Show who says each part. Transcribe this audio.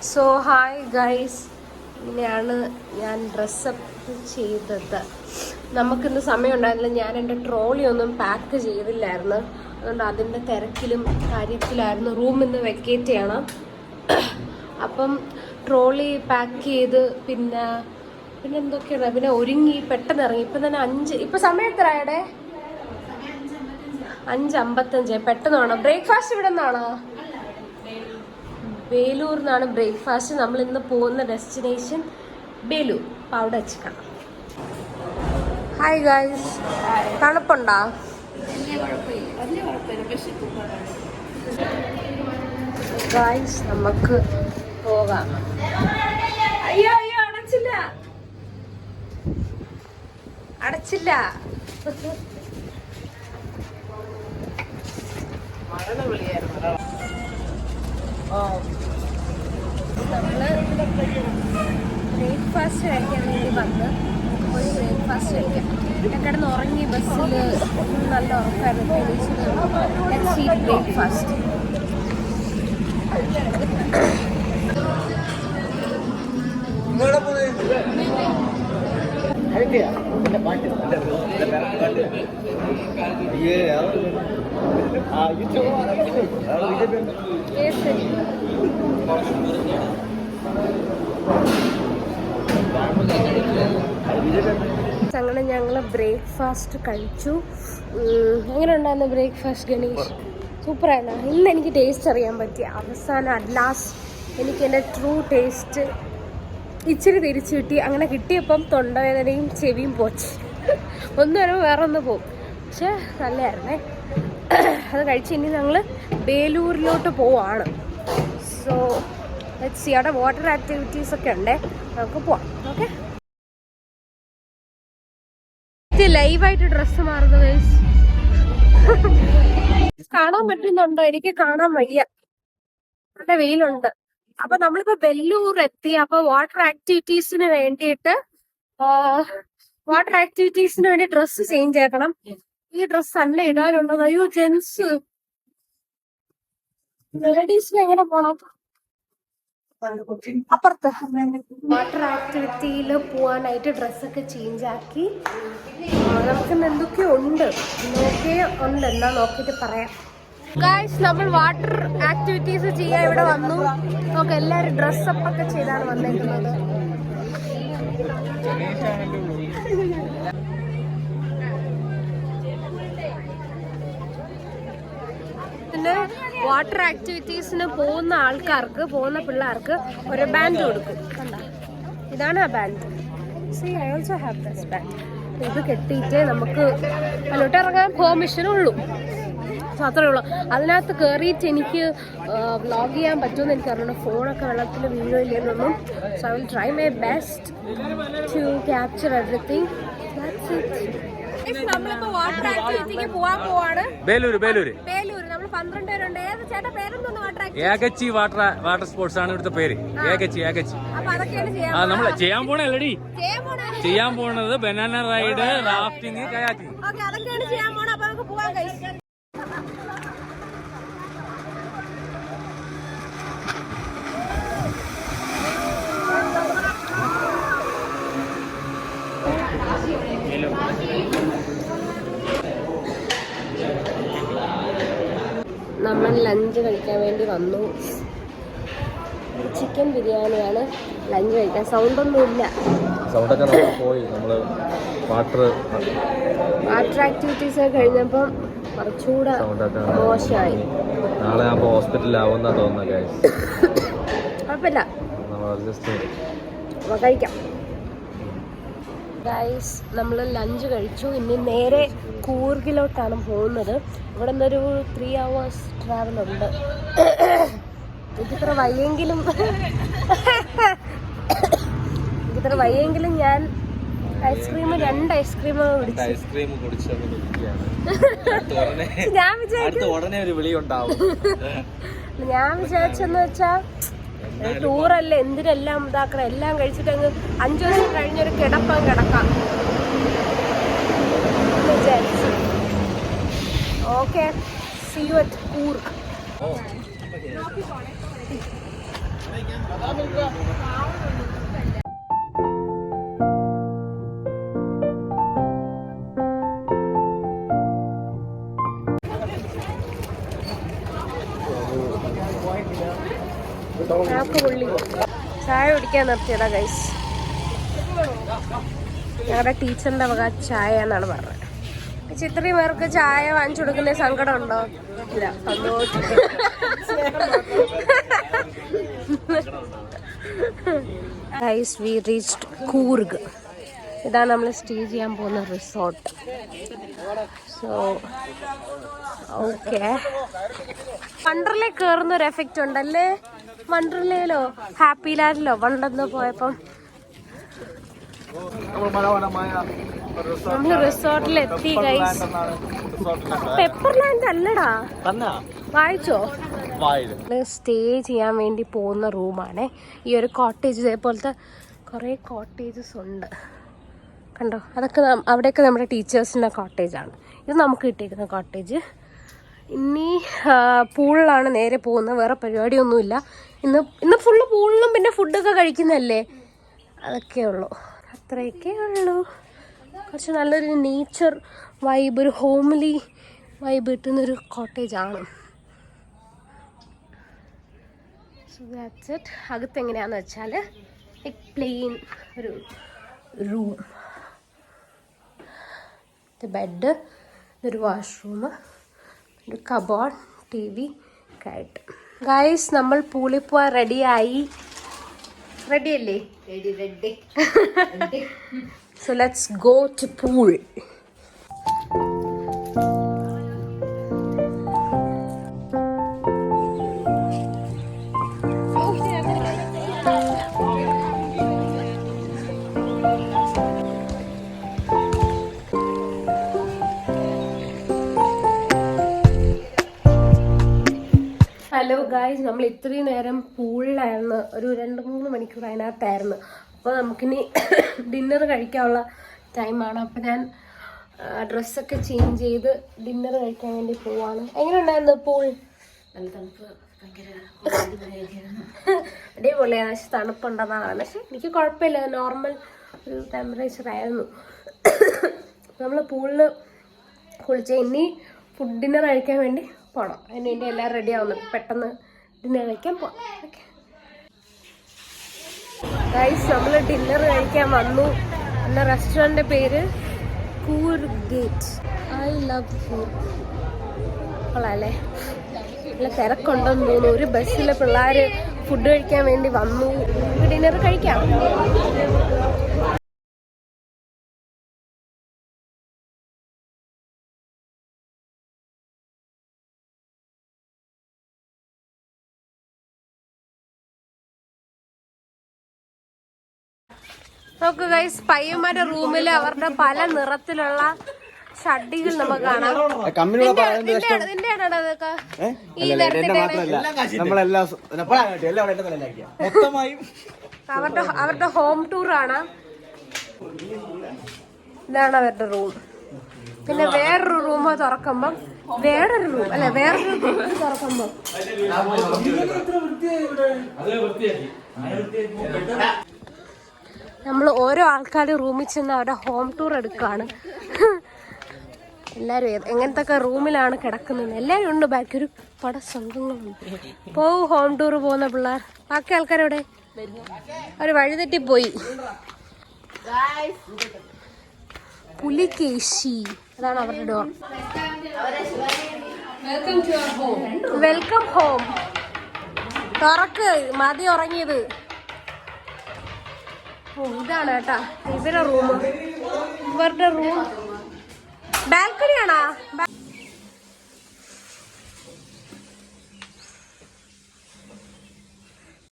Speaker 1: So hi guys, ഇങ്ങനെയാണ് ഞാൻ dress up ചെയ്തത്. നമുക്കിന്ന് സമയം ഉണ്ടായിരുന്നില്ല. ഞാൻ എൻ്റെ ട്രോളി ഒന്നും പാക്ക് ചെയ്തില്ലായിരുന്നു. അതുകൊണ്ട് അതിൻ്റെ തിരക്കിലും കാര്യത്തിലായിരുന്നു. റൂമിൽ നിന്ന് വെക്കേറ്റ് ചെയ്യണം. അപ്പം ട്രോളി പാക്ക് ചെയ്ത് പിന്നെ എന്തൊക്കെയാണ്, പിന്നെ ഒരുങ്ങി പെട്ടെന്ന് ഇറങ്ങി. ഇപ്പം തന്നെ ഇപ്പം സമയം എത്രയാടെ? 5:55. പെട്ടെന്ന് വേണം. ബ്രേക്ക്ഫാസ്റ്റ് ഇവിടെ നിന്നാണോ? വേലൂർ നിന്നാണ് ബ്രേക്ക്ഫാസ്റ്റ്. നമ്മൾ ഇന്ന് പോകുന്ന ഡെസ്റ്റിനേഷൻ വേലൂർ. അപ്പം അവിടെ വെച്ചിക്കണം. ഹായ് ഗായ്സ്, തണുപ്പുണ്ടോ? ഗായ്സ്, നമുക്ക് പോകാം. അയ്യോ അടച്ചില്ല. നമ്മള് ബ്രേക്ക്ഫാസ്റ്റ് കഴിക്കാൻ വേണ്ടി വന്ന് ഒരു ബ്രേക്ക്ഫാസ്റ്റ് കഴിക്കാം. ഞാൻ കിടന്ന് ഉറങ്ങി. ബസ്സിൽ നല്ല ഉറക്കമായിരുന്നു. ബ്രേക്ക്ഫാസ്റ്റ് അങ്ങനെ ഞങ്ങൾ ബ്രേക്ക്ഫാസ്റ്റ് കഴിച്ചു. എങ്ങനെ ഉണ്ടായിരുന്നു ബ്രേക്ക്ഫാസ്റ്റ് ഗണേഷ്? സൂപ്പറാണ്. ഇന്ന് എനിക്ക് ടേസ്റ്റ് അറിയാൻ പറ്റി. അവസാനം അറ്റ് ലാസ്റ്റ് എനിക്ക് എൻ്റെ ട്രൂ ടേസ്റ്റ് ഇച്ചിരി തിരിച്ചു കിട്ടി. അങ്ങനെ കിട്ടിയപ്പം തൊണ്ടവേദനയും ചെവിയും പോച്ച്. ഒന്ന് വരുമ്പോൾ വേറെ ഒന്ന് പോകും. പക്ഷെ നല്ലതായിരുന്നേ. അത് കഴിച്ച് ഇനി ഞങ്ങൾ വേലൂരിലോട്ട് പോവാണ്. So let's see. അവിടെ വാട്ടർ ആക്ടിവിറ്റീസ് ഒക്കെ ഉണ്ടേ, നമുക്ക് പോവാം. ഓക്കെ, ലൈവായിട്ട് ഡ്രസ്സ് മാറുന്നു ഗൈസ്. കാണാൻ പറ്റുന്നുണ്ടോ? എനിക്ക് കാണാൻ വയ്യ, നല്ല വെയിലുണ്ട്. അപ്പൊ നമ്മളിപ്പോ വെല്ലൂർ എത്തി. അപ്പൊ വാട്ടർ ആക്ടിവിറ്റീസിന് വേണ്ടി ഡ്രസ്സ് ചേഞ്ച് ആക്കണം. ഈ ഡ്രസ്സ് അല്ല ഇടാനുള്ളത്. അയ്യോ, ജെൻസ് ലേഡീസിന് എങ്ങനെ പോണം? അപ്പുറത്ത് വാട്ടർ ആക്ടിവിറ്റിയിൽ പോവാനായിട്ട് ഡ്രസ്സൊക്കെ ചേഞ്ച് ആക്കി. നമുക്കിന്ന് എന്തൊക്കെയോ ഉണ്ട്, എന്നാ നോക്കിയിട്ട് പറയാം. ഗായ്സ്, നമ്മൾ വാട്ടർ ആക്ടിവിറ്റീസ് ചെയ്യാൻ ഇവിടെ വന്നു. നമുക്ക് എല്ലാവരും ഡ്രസ്സപ്പ് ഒക്കെ ചെയ്താണ് വന്നേക്കുന്നത്. പിന്നെ വാട്ടർ ആക്ടിവിറ്റീസിന് പോകുന്ന പിള്ളേർക്ക് ഒരു ബാൻഡ് കൊടുക്കും. കണ്ടോ, ഇതാണ് ആ band. See, I also have this band. ഇത് കെട്ടിയിട്ടേ നമുക്ക് അതിലോട്ട് ഇറങ്ങാൻ പെർമിഷൻ ഉള്ളൂ. സോ അത്രേ ഉള്ളൂ. അതിനകത്ത് കയറിയിട്ട് എനിക്ക് വ്ളോഗ് ചെയ്യാൻ പറ്റുമെന്ന് എനിക്കറിയണം. ഫോണൊക്കെ വെള്ളത്തിൽ വീഴില്ലെന്നൊന്നും. So I will try my best to capture everything. നമ്മളിപ്പോ വാട്ടർ ആക്ടിവിറ്റിക്ക് പോവാൻ പോവാണ്. വേലൂര് നമ്മൾ 12 പേരുണ്ട്. ഏത് ചേട്ടാ പേരെന്തോന്ന്?
Speaker 2: ഏകച്ചി വാട്ടർ സ്പോർട്സ് ആണ് ഇവിടുത്തെ പേര്. ഏകച്ചി.
Speaker 1: അപ്പൊ അതൊക്കെയാണ്
Speaker 2: നമ്മള് ചെയ്യാൻ പോണത് ബനാന റൈഡ്, റാഫ്റ്റിംഗ്, കയാക്കിംഗ്.
Speaker 1: അതൊക്കെയാണ് ചെയ്യാൻ പോണത്. അപ്പൊ നമുക്ക് പോവാൻ കഴിയും. നമ്മൾ ലഞ്ച് കഴിക്കാൻ വേണ്ടി വന്നു. ചിക്കൻ ബിരിയാണിയാണ് ലഞ്ച് കഴിക്കാൻ. സൗണ്ടൊന്നുമില്ല. വാട്ടർ ആക്ടിവിറ്റീസ് ഒക്കെ കഴിഞ്ഞപ്പം കുറച്ചുകൂടെ മോശമായി.
Speaker 2: നാളെ ഹോസ്പിറ്റലിലാവുന്ന തോന്നുന്നു.
Speaker 1: കുഴപ്പമില്ല, കഴിക്കാം. ഗൈസ്, നമ്മൾ ലഞ്ച് കഴിച്ചു. ഇനി നേരെ കൂർഗിലോട്ടാണ് പോകുന്നത്. ഇവിടെ നിന്നൊരു 3 hours ട്രാവൽ ഉണ്ട്. ഇതിത്ര വയ്യെങ്കിലും ഞാൻ ഐസ്ക്രീം 2 ഐസ്ക്രീം ഞാൻ വിചാരിച്ചെന്ന് വെച്ചാ ടൂറല്ലേ, എന്തിനെല്ലാം ഇതാക്കണം. എല്ലാം കഴിച്ചിട്ട് അങ്ങ് 5 ദിവസം കഴിഞ്ഞൊരു കിടക്കാം വിചാരിച്ചു. Okay, see you at Coorg. ചായ കുടിക്കാൻ നിർത്തിയതാ ഗൈസ്. ഞങ്ങളുടെ ടീച്ചറിന്റെ വക ചായ എന്നാണ് പറഞ്ഞത്. ഇത്രയും പേർക്ക് ചായ വാങ്ങിച്ചു കൊടുക്കുന്ന സങ്കടം ഉണ്ടോ? ഇല്ല, സന്തോഷം. Guys, we reached Coorg. ഇതാണ് നമ്മൾ സ്റ്റേ ചെയ്യാൻ പോകുന്ന റിസോർട്ട്. സോ ഓക്കെ, വണ്ടർലേ കയറുന്ന ഒരു എഫക്റ്റ് ഉണ്ടല്ലേ? വണ്ടർലേലോ ഹാപ്പി ലാൻഡിലോ വണ്ടെന്ന് പോയപ്പം നമ്മള് റിസോർട്ടിലെത്തി ഗൈസ്. പെപ്പർലാൻഡ് അല്ലടാ, വായിച്ചോ? സ്റ്റേ ചെയ്യാൻ വേണ്ടി പോകുന്ന റൂമാണ് ഈ ഒരു കോട്ടേജ്. ഇതേപോലത്തെ കുറേ കോട്ടേജസ് ഉണ്ട്, കണ്ടോ? അതൊക്കെ അവിടെയൊക്കെ നമ്മുടെ ടീച്ചേഴ്സിൻ്റെ കോട്ടേജാണ്. ഇത് നമുക്ക് കിട്ടിയിരിക്കുന്ന കോട്ടേജ്. ഇനി പൂളിലാണ് നേരെ പോകുന്നത്. വേറെ പരിപാടിയൊന്നുമില്ല. ഇന്ന് ഫുള്ള് പൂളിലും പിന്നെ ഫുഡൊക്കെ കഴിക്കുന്നതല്ലേ, അതൊക്കെ ഉള്ളൂ. അത്രയൊക്കെ ഉള്ളൂ. കുറച്ച് നല്ലൊരു നേച്ചർ വൈബ്, ഒരു ഹോംലി വൈബ് കിട്ടുന്നൊരു കോട്ടേജാണ്. So that's it. അകത്ത് എങ്ങനെയാണെന്ന് വെച്ചാൽ പ്ലെയിൻ ഒരു റൂം, ബെഡ്, ഒരു വാഷ്റൂം, ഒരു കബോർഡ്, TV ഒക്കെ ആയിട്ട്. ഗൈസ്, നമ്മൾ പൂളിൽ പോവാൻ റെഡിയായി. റെഡിയല്ലേ? Ready. So let's go to pool. Hello guys, നമ്മൾ ഇത്രയും നേരം പൂളിലായിരുന്നു. ഒരു 2-3 മണിക്കൂർ അതിനകത്തായിരുന്നു. അപ്പോൾ നമുക്കിനി ഡിന്നർ കഴിക്കാനുള്ള ടൈമാണ്. അപ്പോൾ ഞാൻ ഡ്രസ്സൊക്കെ ചേഞ്ച് ചെയ്ത് ഡിന്നർ കഴിക്കാൻ വേണ്ടി പോവാണ്. എങ്ങനെ ഉണ്ടായിരുന്നു പൂൾ? നല്ല തണുപ്പ്, അടിപൊളിയാണ്. പക്ഷെ തണുപ്പുണ്ടെന്നാണ്, പക്ഷെ എനിക്ക് കുഴപ്പമില്ല, നോർമൽ ഒരു ടെമ്പറേച്ചർ ആയിരുന്നു. നമ്മൾ പൂളിൽ കുളിച്ച് ഇനി ഡിന്നർ കഴിക്കാൻ വേണ്ടി പോകണം. അതിന് വേണ്ടി എല്ലാവരും റെഡി ആവുന്നു. പെട്ടെന്ന് ഡിന്നർ കഴിക്കാൻ പോകാം. ഓക്കെ ഗൈസ്, നമ്മൾ ഡിന്നർ കഴിക്കാൻ വന്നു. എന്ന റെസ്റ്റോറൻറ്റിൻ്റെ പേര് Coorg gate. I love Coorg. കൊള്ളാല്ലേ? നല്ല തിരക്കുണ്ടെന്ന് തോന്നുന്നു. ഒരു ബസ്സിലെ പിള്ളേർ ഫുഡ് കഴിക്കാൻ വേണ്ടി വന്നു. ഡിന്നർ കഴിക്കാം. നോക്ക് ഗൈസ്, പയ്യന്മാരുടെ റൂമിൽ അവരുടെ പല നിറത്തിലുള്ള ഷഡികൾ നമുക്ക് കാണാം. അവരുടെ ഹോം ടൂർ ആണ്. ഇതാണ് അവരുടെ റൂം. പിന്നെ വേറൊരു റൂം തുറക്കുമ്പം വേറൊരു റൂം അല്ലെ, വേറൊരു റൂം തുറക്കുമ്പം നമ്മൾ ഓരോ ആൾക്കാർ റൂമിൽ ചെന്ന് അവരുടെ ഹോം ടൂർ എടുക്കുകയാണ്. എല്ലാവരും എങ്ങനത്തെ റൂമിലാണ് കിടക്കുന്നത്. എല്ലാവരും ഉണ്ട്, ബാക്കി ഒരു പട സംഘങ്ങളുണ്ട്. പോവും ഹോം ടൂർ പോകുന്ന പിള്ളേർ. ബാക്കി ആൾക്കാരെവിടെ? അവർ വഴിതെറ്റിപ്പോയി. പുലിക്കേശി, അതാണ് അവരുടെ ഡോർ. Welcome home. തുറക്ക്, മതി ഉറങ്ങിയത്. ഓ, ഇതാണ് കേട്ടാ ഇവരുടെ റൂം. ഇവരുടെ റൂം ബാൽക്കണിയാണോ?